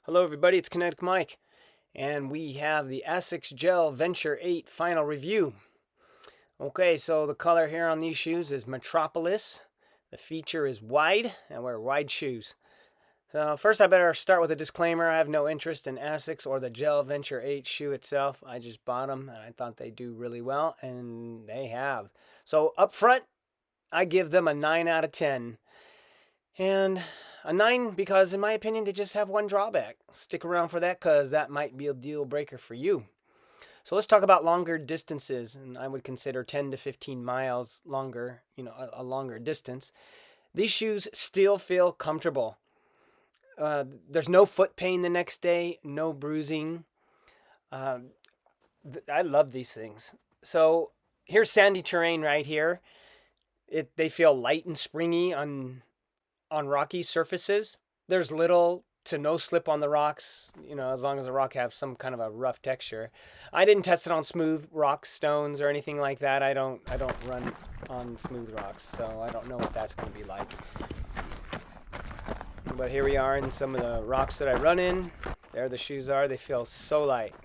Hello everybody, it's Kinetic Mike, and we have the ASCIS Gel Venture 8 final review. Okay, so the color here on these shoes is Metropolis. The feature is wide, and wear wide shoes. So first I better start with a disclaimer. I have no interest in ASCIS or the Gel Venture 8 shoe itself. I just bought them, and I thought they do really well, and they have. So up front, I give them a 9 out of 10. And a 9 because, in my opinion, they just have one drawback. Stick around for that because that might be a deal breaker for you. So let's talk about longer distances, and I would consider 10 to 15 miles longer, a longer distance. These shoes still feel comfortable. There's no foot pain the next day, no bruising. I love these things. So here's sandy terrain right here. They feel light and springy on rocky surfaces. There's little to no slip on the rocks, as long as the rock has some kind of a rough texture. I didn't test it on smooth rock stones or anything like that. I don't run on smooth rocks, so I don't know what that's going to be like. But here we are in some of the rocks that I run in. There the shoes are. They feel so light.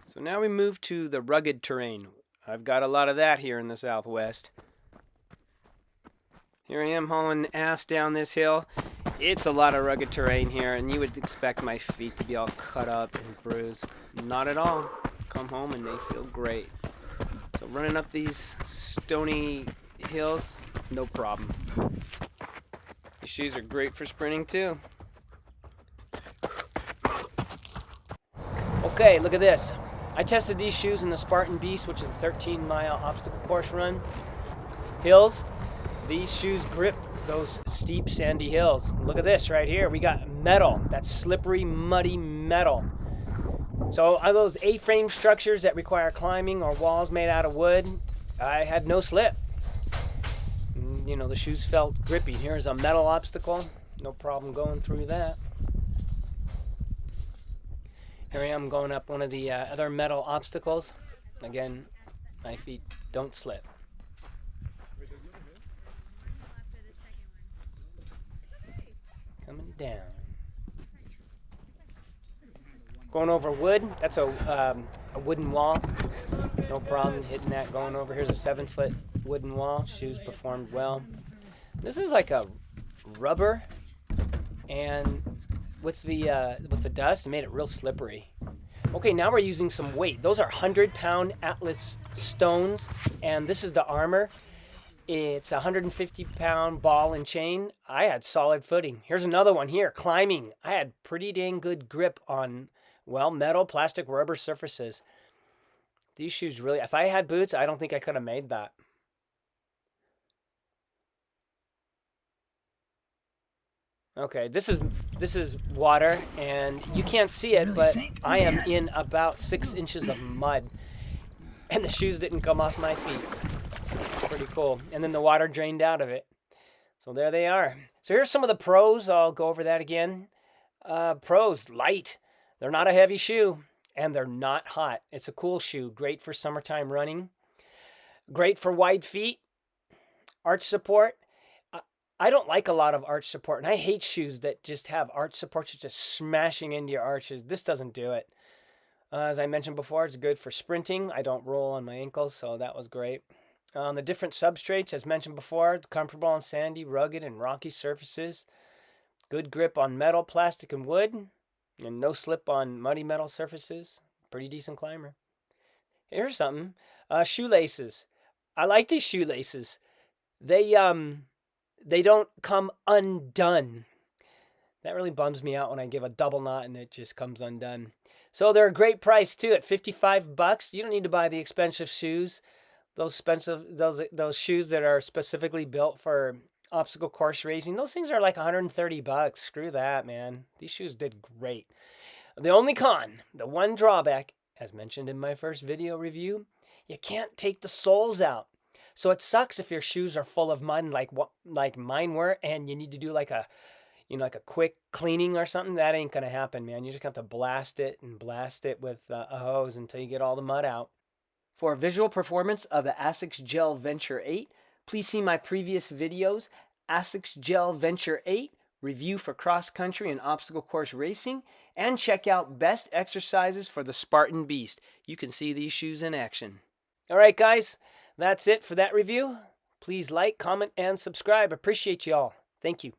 So now we move to the rugged terrain. I've got a lot of that here in the Southwest. Here I am hauling ass down this hill. It's a lot of rugged terrain here, and you would expect my feet to be all cut up and bruised. Not at all. Come home and they feel great. So running up these stony hills, no problem. These shoes are great for sprinting too. Okay, look at this. I tested these shoes in the Spartan Beast, which is a 13-mile obstacle course run. Hills, these shoes grip those steep sandy hills. Look at this right here. We got metal. That's slippery, muddy metal. So are those A-frame structures that require climbing or walls made out of wood? I had no slip. The shoes felt grippy. Here's a metal obstacle. No problem going through that. Here I am going up one of the other metal obstacles. Again, my feet don't slip. Coming down. Going over wood. That's a wooden wall. No problem hitting that going over. Here's a 7-foot wooden wall. Shoes performed well. This is like a rubber, and with the dust, it made it real slippery. Okay, now we're using some weight. Those are 100-pound Atlas stones, and this is the armor. It's a 150-pound ball and chain. I had solid footing. Here's another one here, climbing. I had pretty dang good grip on, metal, plastic, rubber surfaces. These shoes really, if I had boots, I don't think I could have made that. Okay, this is water, and you can't see it, but I am in about 6 inches of mud, and the shoes didn't come off my feet. Pretty cool. And then the water drained out of it. So there they are. So here's some of the pros. I'll go over that again. Pros, light. They're not a heavy shoe, and they're not hot. It's a cool shoe. Great for summertime running. Great for wide feet. Arch support. I don't like a lot of arch support, and I hate shoes that just have arch supports just smashing into your arches. This doesn't do it. As I mentioned before, it's good for sprinting. I don't roll on my ankles, so that was great. On the different substrates, as mentioned before, comfortable on sandy, rugged, and rocky surfaces. Good grip on metal, plastic, and wood, and no slip on muddy metal surfaces. Pretty decent climber. Here's something. Shoelaces. I like these shoelaces. They don't come undone. That really bums me out when I give a double knot and it just comes undone. So they're a great price too at $55. You don't need to buy the expensive shoes. Those shoes that are specifically built for obstacle course racing, those things are like $130. Screw that, man. These shoes did great. The only con, the one drawback, as mentioned in my first video review, you can't take the soles out. So it sucks if your shoes are full of mud like mine were, and you need to do like a quick cleaning or something. That ain't gonna happen, man. You just have to blast it with a hose until you get all the mud out. For visual performance of the ASCIS Gel Venture 8, Please see my previous videos, ASCIS Gel Venture 8, review for cross-country and obstacle course racing, and check out best exercises for the Spartan Beast. You can see these shoes in action. All right, guys, that's it for that review. Please like, comment, and subscribe. Appreciate you all. Thank you.